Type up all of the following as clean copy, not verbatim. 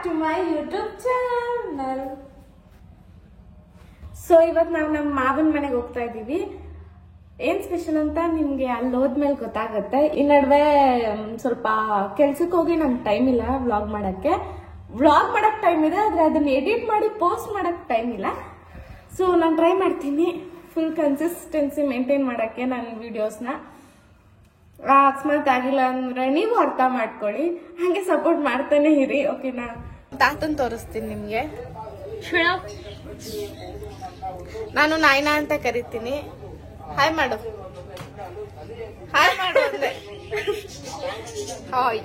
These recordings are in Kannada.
to my YouTube channel. So ಇವತ್ತು ನಾವು ನಮ್ಮ ಮಾವನ ಮನೆಗೆ ಹೋಗ್ತಾ ಇದ್ದೀವಿ. ಏನ್ ಸ್ಪೆಷಲ್ ಅಂತ ನಿಮ್ಗೆ ಅಲ್ಲಿ ಹೋದ್ಮೇಲೆ ಗೊತ್ತಾಗುತ್ತೆ. ಈ ನಡುವೆ ಸ್ವಲ್ಪ ಕೆಲ್ಸಕ್ಕೆ ಹೋಗಿ ನಂಗೆ ಟೈಮ್ ಇಲ್ಲ ವ್ಲಾಗ್ ಮಾಡಕ್ ಟೈಮ್ ಇದೆ, ಆದ್ರೆ ಅದನ್ನ ಎಡಿಟ್ ಮಾಡಿ ಪೋಸ್ಟ್ ಮಾಡಕ್ ಟೈಮ್ ಇಲ್ಲ. ಸೊ ನಾನು ಟ್ರೈ ಮಾಡ್ತೀನಿ ಫುಲ್ ಕನ್ಸಿಸ್ಟೆನ್ಸಿ ಮೇಂಟೈನ್ ಮಾಡಕ್ಕೆ ನನ್ನ ವಿಡಿಯೋಸ್ನ. ಅಕಸ್ಮಾತ್ ಆಗಿಲ್ಲ ಅಂದ್ರೆ ನೀವು ಅರ್ಥ ಮಾಡ್ಕೊಳ್ಳಿ, ಹಂಗೆ ಸಪೋರ್ಟ್ ಮಾಡ್ತಾನೆ ಇರಿ. ಓಕೆನಾ? ತಾತನ್ ತೋರಿಸ್ತೀನಿ ನಿಮ್ಗೆ. ನಾನು ನಾಯ್ನಾ ಅಂತ ಕರಿತೀನಿ. ಹಾಯ್ ಮಾಡು ಅಂದೆ. ಹಾಯ್.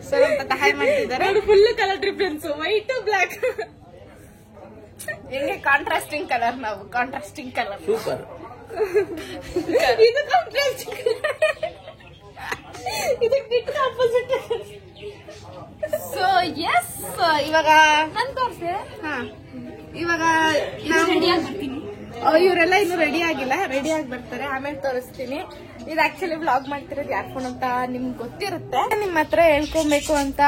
ಸೊ ನಮ್ಮ ಹಾಯ್ ಮಾಡ್ತಿದ್ದಾರೆ. Full colour difference, white black. ಹೆಂಗೆ ಕಾಂಟ್ರಾಸ್ಟಿಂಗ್ ಕಲರ್, ನಾವು ಕಾಂಟ್ರಾಸ್ಟಿಂಗ್ ಕಲರ್. ಸೂಪರ್. ಇದು ಕಾಂಟ್ರಾಸ್ಟಿಂಗ್ ಕಲರ್, ಇದಕ್ಕೆ ಆಪೋಸಿಟ್. ಸೊ ಎಸ್, ಇವಾಗ ನಾನು ತೋರಿಸಿ. ಇವಾಗ ಇವರೆಲ್ಲ ಇನ್ನು ರೆಡಿ ಆಗಿಲ್ಲ, ರೆಡಿ ಆಗಿ ಬರ್ತಾರೆ, ಆಮೇಲೆ ತೋರಿಸ್ತೀನಿ. ಇದು ಆಕ್ಚುಲಿ ವ್ಲಾಗ್ ಮಾಡ್ತಿರೋದು ಯಾರ್ ಫೋನ್ ಅಂತ ನಿಮ್ಗೆ ಗೊತ್ತಿರುತ್ತೆ. ನಿಮ್ ಹತ್ರ ಹೇಳ್ಕೊಬೇಕು ಅಂತ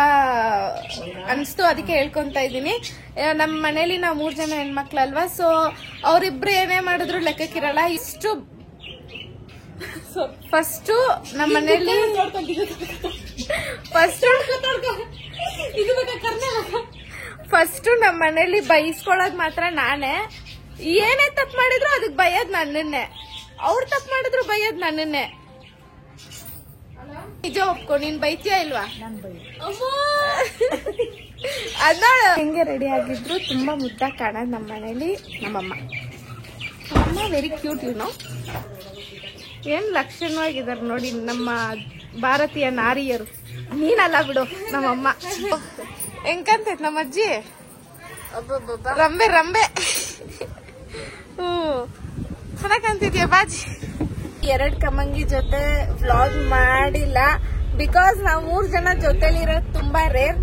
ಅನ್ಸ್ತು, ಅದಕ್ಕೆ ಹೇಳ್ಕೊಂತ ಇದ್ದೀನಿ. ನಮ್ಮ ಮನೇಲಿ ನಾವು 3 ಜನ ಹೆಣ್ಮಕ್ಳಲ್ವಾ, ಸೊ ಅವ್ರಿಬ್ರು ಏನೇ ಮಾಡಿದ್ರು ಲೆಕ್ಕಕ್ಕಿರಲ್ಲ. ಇಷ್ಟು ಫಸ್ಟ್ ನಮ್ಮ ಮನೇಲಿ ಫಸ್ಟ್ ನಮ್ಮ ಮನೇಲಿ ಬೈಸ್ಕೊಳ್ಳೋದ್ ಮಾತ್ರ ನಾನೇ. ಏನೇ ತಪ್ಪು ಮಾಡಿದ್ರು ಅದಕ್ಕೆ ಬೈಯೋದ್ ನನ್ನನ್ನೇ, ಅವ್ರು ತಪ್ಪು ಮಾಡಿದ್ರು ಬೈಯೋದ್ ನನ್ನನ್ನೇ. ನಿಜ ಒಪ್ಕೊ, ನೀನ್ ಬೈತೀಯ ಇಲ್ವಾ? ಅದ ಹೆಂಗೆ ರೆಡಿ ಆಗಿದ್ರು ತುಂಬಾ ಮುದ್ದಾಗಿ ಕಾಣೋದು ನಮ್ಮ ಮನೇಲಿ ನಮ್ಮಮ್ಮ. Very cute YONO. ಏನ್ ಲಕ್ಷಣವಾಗಿದಾರೆ ನೋಡಿ ನಮ್ಮ ಭಾರತೀಯ ನಾರಿಯರು. ನೀನಲ್ಲ ಬಿಡು ನಮ್ಮಮ್ಮ. ಹೆಂಗಂತೈತ್ ನಮ್ಮ ಅಜ್ಜಿ, ರಂಬೆ ರಂಬೆ. ಚೆನ್ನಾಗ್ ಕಾಣ್ತಿದ್ಯಾ ಬಾಜಿ. 2 ಕಮ್ಮಂಗಿ ಜೊತೆ ವ್ಲಾಗ್ ಮಾಡಿಲ್ಲ, ಬಿಕಾಸ್ ನಾವು 3 ಜನ ಜೊತೆಲಿರೋದು ತುಂಬಾ ರೇರ್.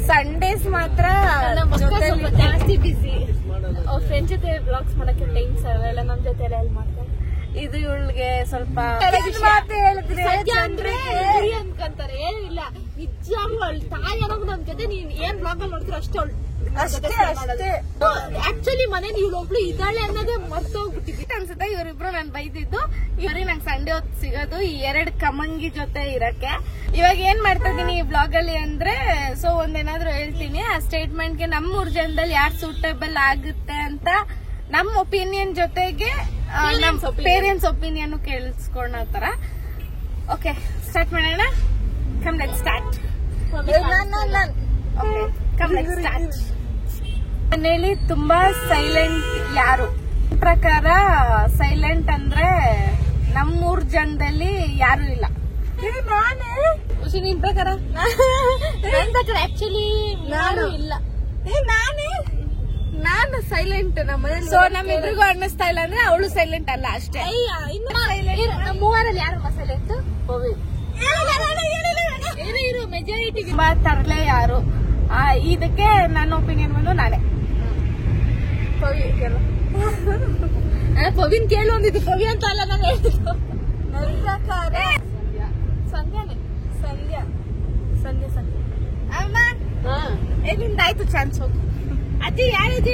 ಸಂಡೇಸ್ ಮಾತ್ರ ಜಾಸ್ತಿ ಬಿಸಿ. ಅವ್ರ ಫ್ರೆಂಡ್ ಜೊತೆ ವ್ಲಾಗ್ಸ್ ಮಾಡಕ್ಕೆ ಟೈಮ್ ಸಾಗಲ್ಲ, ನಮ್ ಜೊತೆ ಎಲ್ಲ ಮಾಡ್ತಾರೆ. ಇದು ಇವಳಿಗೆ ಸ್ವಲ್ಪ ಅನ್ಕೊಂತಾರೆ, ಏನಿಲ್ಲ ನಿಜವಾಗ್ಲೂ ಅವಳು ತಾಯಿ ಅನ್ನೋದು ನಮ್ ಜೊತೆ ನೀನ್ ಏನ್ ಬ್ಲಾಗ್ ಅಲ್ಲಿ ನೋಡ್ತೀರ ಅಷ್ಟೇ. ಆಕ್ಚುಲಿ ಮನೇಲಿ ಇವಳೊಬ್ಳು ಇದ್ದಾಳೆ ಅನ್ನೋದೇ ಮರ್ತೋಗ್ಬಿಟ್ಟಿದ್ದೆ ಅನ್ಸುತ್ತೆ. ಇವರಿಬ್ರು ನಾನು ಬೈದಿದ್ದು, ಇವ್ರಿಗೆ ನಂಗೆ ಸಂಡೇ ಹೊತ್ತು ಸಿಗೋದು ಈ 2 ಕಮಂಗಿ ಜೊತೆ ಇರಕ್ಕೆ. ಇವಾಗ ಏನ್ ಮಾಡ್ತಾ ಇದೀನಿ ಈ ಬ್ಲಾಗ್ ಅಲ್ಲಿ ಅಂದ್ರೆ, ಸೊ ಒಂದೇನಾದ್ರು ಹೇಳ್ತೀನಿ. ಆ ಸ್ಟೇಟ್ಮೆಂಟ್ಗೆ ನಮ್ಮ 3 ಜನದಲ್ಲಿ ಯಾರು ಸೂಟೇಬಲ್ ಆಗುತ್ತೆ ಅಂತ ನಮ್ ಒಪಿನಿಯನ್ ಜೊತೆಗೆ ನಮ್ ಪೇರೆಂಟ್ಸ್ ಒಪಿನಿಯನ್ ಕೇಳಿಸ್ಕೊಳ್ಳೋ ತರ. ಓಕೆ, ಸ್ಟಾರ್ಟ್ ಮಾಡೋಣ. Come let's start. Come let's start. ಮನೇಲಿ ತುಂಬಾ ಸೈಲೆಂಟ್ ಯಾರು? ಪ್ರಕಾರ ಸೈಲೆಂಟ್ ಅಂದ್ರೆ ನಮ್ 3 ಜನದಲ್ಲಿ ಯಾರು ಇಲ್ಲ. ನಿನ್ ಪ್ರಕಾರ? ಆಕ್ಚುಲಿ ನಾನು ಇಲ್ಲ, ನಾನು ಸೈಲೆಂಟ್ ನಮ್ಮ ಮನೇಲಿ. ಸೊ ನಮ್ಮಿಬ್ರಿಗೂ ಅನ್ನಿಸ್ತಾ ಇಲ್ಲ ಅಂದ್ರೆ ಅವಳು ಸೈಲೆಂಟ್ ಅಲ್ಲ ಅಷ್ಟೇ. ಮೂವರಲ್ಲಿ ಯಾರು ಸೈಲೆಂಟ್? ಮೆಜಾರಿಟಿ ತರಲೆ ಯಾರು? ಇದಕ್ಕೆ ನನ್ನ ಒಪಿನಿಯನ್ ಬಂದು ನಾನೇ. ಪವಿನ್ ಕೇಳು ಅಂದಿದ್ದು, ಪವಿ ಅಂತ ಅಲ್ಲ ನಾನು ಹೇಳಿದ್ದು. ನನ್ನ ಪ್ರಕಾರ ಸಂಧ್ಯಾ ಅಮ್ಮ. ನಿಂದಾಯ್ತು ಚಾನ್ಸ್, ಹೋಗು. ಅಜ್ಜಿ ಯಾರಜ್ಜಿ?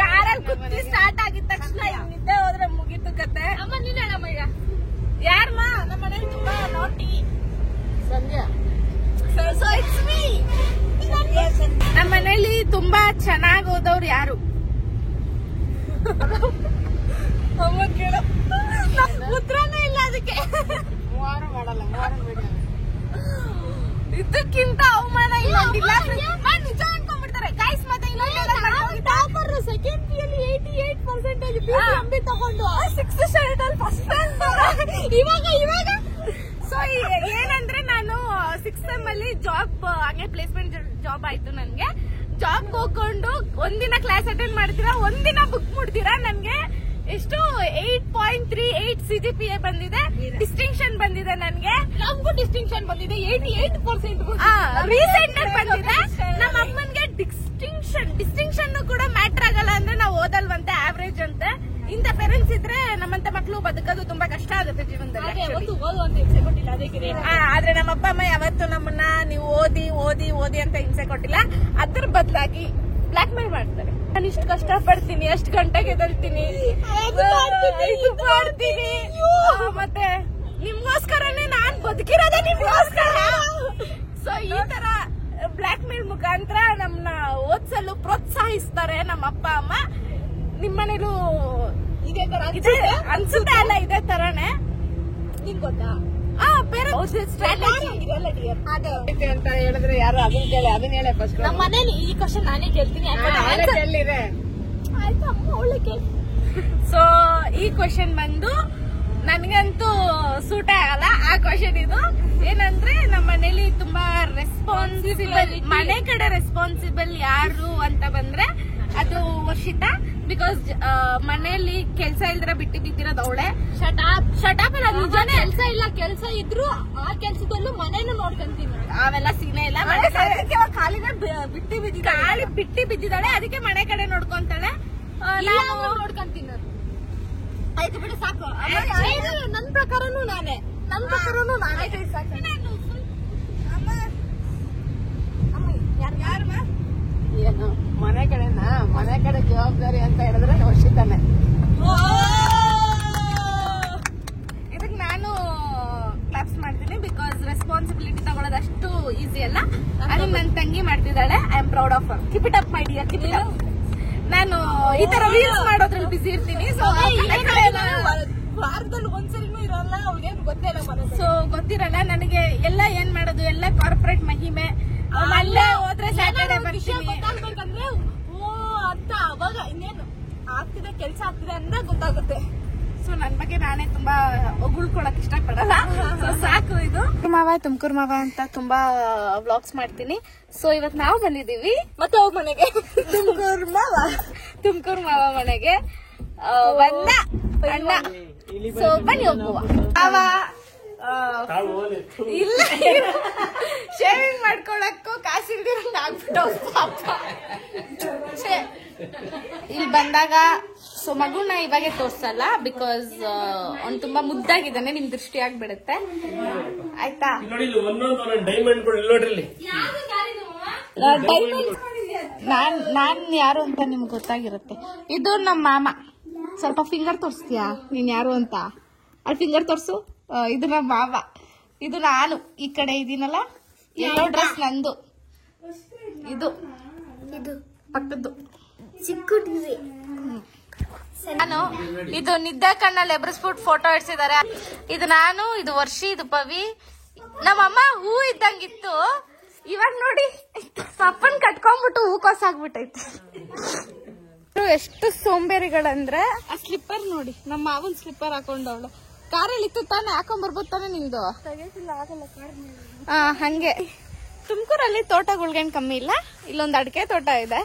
ಕಾರಲ್ಲಿ ಕುತ್ತಿ ಸ್ಟಾರ್ಟ್ ಆಗಿದ ತಕ್ಷಣ ನಿದ್ದೆ ಹೋದ್ರೆ ಮುಗೀತು ಕತೆ. ಅಮ್ಮ ನೀನ್ ಹೇಳಮ್ಮ ಈಗ ಯಾರಮ್ಮ ನಮ್ಮ ಮನೇಲಿ ತುಂಬಾ naughty? Sandhya. So it's me. ನಮ್ಮ ಮನೇಲಿ ತುಂಬಾ ಚೆನ್ನಾಗಿ ಓದೋರು ಯಾರು? ಅಮ್ಮ ಕೇಳು, ಉತ್ತರನೇ ಇಲ್ಲ ಅದಕ್ಕೆ. ಇದಕ್ಕಿಂತ ಅವಮಾನ ಇನ್ನೊಂದಿಲ್ಲ. ನಿಜ ಅನ್ಕೊಂಡ್ಬಿಡ್ತಾರೆ ಗೈಸ್. ಮತ್ತೆ ಟಾಪರ್ ಸೆಕೆಂಡ್ ಪಿಯಲ್ಲಿ 88% ತಗೊಂಡು 6th ಸ್ಟ್ಯಾಂಡರ್ಡ್ ಅಲ್ಲಿ ಫಸ್ಟ್ ಇವಾಗ ಸೊ ಏನಂದ್ರೆ ನಾನು 6th ಸೆಮ್ ಅಲ್ಲಿ ಜಾಬ್, ಹಂಗೆ ಪ್ಲೇಸ್ಮೆಂಟ್ ಜಾಬ್ ಆಯ್ತು ನನ್ಗೆ. ಜಾಬ್ ಹೋಗ್ಕೊಂಡು ಒಂದಿನ ಕ್ಲಾಸ್ ಅಟೆಂಡ್ ಮಾಡ್ತೀರಾ, ಒಂದಿನ ಬುಕ್ ಮುಡ್ತೀರಾ. ನನ್ಗೆ ಎಷ್ಟು 8.38 CGPA ಬಂದಿದೆ, ಡಿಸ್ಟಿಂಕ್ಷನ್ ಬಂದಿದೆ. ನನ್ಗೆ ನಮಗೂ ಡಿಸ್ಟಿಂಕ್ಷನ್ ಬಂದಿದೆ, 88% ರೀಸೆಂಟ್ ಬಂದಿದೆ. ನಮ್ಮ ಅಮ್ಮನ್ಗೆ ಡಿಸ್ಟಿಂಕ್ಷನ್ ಕೂಡ ಮ್ಯಾಟರ್ ಆಗಲ್ಲ ಅಂದ್ರೆ ನಾವು ಓದಲ್ವಂತೆ, ಆವರೇಜ್ ಅಂತೆ. ಇಂಥ ಪೇರೆಂಟ್ಸ್ ಇದ್ರೆ ನಮ್ಮಂತ ನಿಮ್ಮಂತ ಮಕ್ಳು ಬದುಕೋದು ತುಂಬಾ ಕಷ್ಟ ಆಗುತ್ತೆ ಜೀವನದಲ್ಲಿ. ಆದ್ರೆ ನಮ್ಮ ಅಪ್ಪ ಅಮ್ಮ ಯಾವತ್ತು ನಮ್ಮನ್ನ ನೀವು ಓದಿ ಓದಿ ಓದಿ ಅಂತ ಹಿಂಸೆ ಕೊಟ್ಟಿಲ್ಲ. ಅದ್ರ ಬದಲಾಗಿ ಬ್ಲಾಕ್ ಮೇಲ್ ಮಾಡ್ತಾರೆ. ನಾನು ಇಷ್ಟು ಕಷ್ಟ ಪಡ್ತೀನಿ, ಎಷ್ಟು ಗಂಟೆಗೆ ಎದ್ದೇಳ್ತೀನಿ, ಮಾಡ್ತೀನಿ, ಮತ್ತೆ ನಿಮ್ಗೋಸ್ಕರನೇ ನಾನ್ ಬದುಕಿರೋದೇ ನಿಮ್ಗೋಸ್ಕರ. ಸೊ ಈ ತರ ಬ್ಲಾಕ್ ಮೇಲ್ ಮುಖಾಂತರ ನಮ್ನ ಓದ್ಸಲು ಪ್ರೋತ್ಸಾಹಿಸ್ತಾರೆ ನಮ್ಮ ಅಪ್ಪ ಅಮ್ಮ. ನಿಮ್ಮನೇಲೂ ಇದೇ ತರ ಅನ್ಸುತ್ತೆ ಅಲ್ಲ? ಇದೇ ತರನೇ ನಿಂಗ್ ಗೊತ್ತಾ? ಬೇರೆ ಅಂತ ಹೇಳಿದ್ರೆ ಯಾರು ಅದನ್ನ ಕೇಳಿ ಅದನ್ನ ಹೇಳಿ ಫಸ್ಟ್. ನಮ್ಮ ಮನೇಲಿ ಈ ಕ್ವಶನ್ ನಾನೇ ಕೇಳ್ತೀನಿ. ಆಯ್ತು ಅಮ್ಮ ಒಳ್ಳೆ ಕೇಳಿ. ಸೊ ಈ ಕ್ವಶನ್ ಬಂದು ನನ್ಗಂತೂ ಸೂಟ ಆಗಲ್ಲ ಆ ಕ್ವಶನ್. ಇದು ಏನಂದ್ರೆ ನಮ್ಮ ಮನೇಲಿ ತುಂಬಾ ರೆಸ್ಪಾನ್ಸಿಬಲ್, ಮನೆ ಕಡೆ ರೆಸ್ಪಾನ್ಸಿಬಲ್ ಯಾರು ಅಂತ ಬಂದ್ರೆ ಅದು ವರ್ಷಿತಾ. ಬಿಕಾಸ್ ಮನೆಯಲ್ಲಿ ಕೆಲ್ಸ ಇಲ್ದ್ರೆ ಬಿಟ್ಟು ಬಿದ್ದಿರೋದು ಅವಳೆ. ಶಟಾಪ್ ಅಲ್ಲ, ನಿಜಾನೇ ಕೆಲ್ಸ ಇಲ್ಲ. ಕೆಲ್ಸ ಇದ್ರು ಆ ಕೆಲ್ಸದಲ್ಲೂ ಮನೇನು ನೋಡ್ಕೊಂತೀನಿ. ಅವೆಲ್ಲ ಸೀನೆ ಇಲ್ಲ. ಖಾಲಿನ ಬಿಟ್ಟು ಬಿದ್ದಿದ್ದಾಳೆ, ಖಾಲಿ ಬಿಟ್ಟು ಬಿದ್ದಿದ್ದಾಳೆ. ಅದಕ್ಕೆ ಮನೆ ಕಡೆ ನೋಡ್ಕೊಂತಾಳೆ. ನಾನು ನೋಡ್ಕೊಂತೀನಿ. ಆಯ್ತು ಬಿಡು ಸಾಕು. ನನ್ ಪ್ರಕಾರನು ನಾನೇ ಏನು ಮನೆ ಕಡೆನಾ? ಮನೆ ಕಡೆ ಜವಾಬ್ದಾರಿ ಅಂತ ಹೇಳಿದ್ರೆ ವರ್ಷಿತಾನೆ. ಇದಕ್ಕೆ ನಾನು ಕ್ಲಾಪ್ಸ್ ಮಾಡ್ತೀನಿ. ಬಿಕಾಸ್ ರೆಸ್ಪಾನ್ಸಿಬಿಲಿಟಿ ತಗೊಳ್ಳೋದು ಅಷ್ಟು ಈಸಿ ಅಲ್ಲ. ಅದನ್ನ ನನ್ನ ತಂಗಿ ಮಾಡ್ತಿದ್ದಾಳೆ. I am proud of her. Keep it up my dear, keep it up. ನಾನು ಈ ತರ ರೀಲ್ಸ್ ಮಾಡೋದ್ರಲ್ಲಿ ಬಿಸಿ ಇರ್ತೀನಿ. ಸೊ ವಾರದಲ್ಲಿ ಒಂದ್ಸರಿನೂ ಇರಲ್ಲ. ಅವ್ಳಿಗೇನು ಸೊ ಗೊತ್ತಿರಲ್ಲ ನನಗೆ ಎಲ್ಲ ಏನ್ ಮಾಡೋದು, ಎಲ್ಲ ಕಾರ್ಪೊರೇಟ್ ಮಹಿಮೆ. ಅಲ್ಲೇ ಹೋದ್ರೆ ಸ್ಯಾಟರ್ಡೆ ಗೊತ್ತಾಗ್ಬೇಕಂದ್ರೆ ಓ ಅಂತ ಅವಾಗ ಇನ್ನೇನು ಆಗ್ತಿದೆ, ಕೆಲ್ಸ ಆಗ್ತಿದೆ ಅಂದ್ರೆ ಗೊತ್ತಾಗುತ್ತೆ. ಸೊ ನನ್ ಬಗ್ಗೆ ನಾನೇ ತುಂಬಾ ಹೊಗಳ್ಕೊಳಕ್ ಇಷ್ಟಪಡಲ್ಲ. ಸೊ ಸಾಕು. ಇದು ತುಮಕೂರು ಮಾವ ಅಂತ ತುಂಬಾ ವ್ಲಾಗ್ಸ್ ಮಾಡ್ತೀನಿ. ಸೊ ಇವತ್ ನಾವು ಬಂದಿದೀವಿ ಮತ್ತೆ ಅವ್ರ ಮನೆಗೆ, ತುಮಕೂರು ಮಾವ ಮನೆಗೆ ಬಂದ ಅಣ್ಣ. ಸೊ ಬನ್ನಿ ಹೋಗುವ. ಇಲ್ಲ ಶೇವಿಂಗ್ ಮಾಡ್ಕೊಳಕ್ಕೂ ಕಾಸಿಲ್ದಿರಂಗ್ ಆಗ್ಬಿಟ್ಟು ಇಲ್ಲಿ ಬಂದಾಗ. ಸೊ ಮಗುನ ಇವಾಗೆ ತೋರ್ಸಲ್ಲ ಬಿಕಾಸ್ ಅವ್ನು ತುಂಬಾ ಮುದ್ದಾಗಿದ್ದಾನೆ, ನಿಮ್ ದೃಷ್ಟಿ ಆಗ್ಬಿಡುತ್ತೆ. ಆಯ್ತಾ? ನಾನ್ ಯಾರು ಅಂತ ನಿಮ್ಗೆ ಗೊತ್ತಾಗಿರುತ್ತೆ. ಇದು ನಮ್ಮ ಮಾಮ. ಸ್ವಲ್ಪ ಫಿಂಗರ್ ತೋರಿಸ್ತೀಯಾ ನೀನ್ ಯಾರು ಅಂತ? ಅಲ್ಲಿ ಫಿಂಗರ್ ತೋರ್ಸು. ಇದು ನಮ್ಮ ಮಾವ, ಇದು ನಾನು ಈ ಕಡೆ ಇದೀನಲ್ಲ. ಎಲ್ಲೋ ಡ್ರೆಸ್ ನಂದು, ಇದು ಪಕ್ಕದ್ದು ಚಿಕ್ಕ. ನಾನು ಇದು ನಿದ್ದೆ ಕಣ್ಣಲ್ಲಿ ಎಬ್ರಿಸ್ಬಿಟ್ಟು ಫೋಟೋ ಇಡ್ಸಿದ್ದಾರೆ. ಇದು ನಾನು, ಇದು ವರ್ಷಿ, ಇದು ಪವಿ. ನಮ್ಮಮ್ಮ ಹೂ ಇದ್ದಂಗಿತ್ತು. ಇವಾಗ ನೋಡಿ ಪಪ್ಪನ್ ಕಟ್ಕೊಂಡ್ಬಿಟ್ಟು ಹೂಕೋಸಾಗ್ಬಿಟ್ಟೈತೆ. ಎಷ್ಟು ಸೋಂಬೇರಿಗಳಂದ್ರೆ ಆ ಸ್ಲಿಪ್ಪರ್ ನೋಡಿ, ನಮ್ಮ ಮಾವನ್ ಸ್ಲಿಪ್ಪರ್ ಹಾಕೊಂಡವಳು. ಕಾರಲ್ಲಿ ಇತ್ತು ತಾನೆ, ಹಾಕೊಂಡ್ ಬರ್ಬೋದು ತಾನೆ ನಿಂದು. ಹಂಗೆ ತುಮಕೂರಲ್ಲಿ ತೋಟಗಳ್ಗೇನ್ ಕಮ್ಮಿ ಇಲ್ಲ. ಇಲ್ಲೊಂದು ಅಡಿಕೆ ತೋಟ ಇದೆ.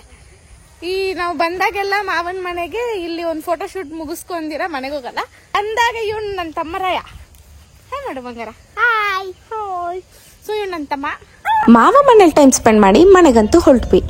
ಈ ನಾವು ಬಂದಾಗೆಲ್ಲ ಮಾವನ್ ಮನೆಗೆ ಇಲ್ಲಿ ಒಂದು ಫೋಟೋ ಶೂಟ್ ಮುಗಿಸ್ಕೊಂಡಿರ ಮನೆಗೆ ಹೋಗಲ್ಲ. ಅಂದಾಗ ಇವ್ನು ನನ್ನ ತಮ್ಮರಾಯ. ಹಾಯ್ ಮಾಡು ಬಂಗಾರ. ಹಾಯ್. ಸೊ ಇವ್ನು ನನ್ನ ತಮ್ಮ. ಮಾವ ಮನೇಲಿ ಟೈಮ್ ಸ್ಪೆಂಡ್ ಮಾಡಿ ಮನೆಗಂತೂ ಹೊರಟ್ವಿ.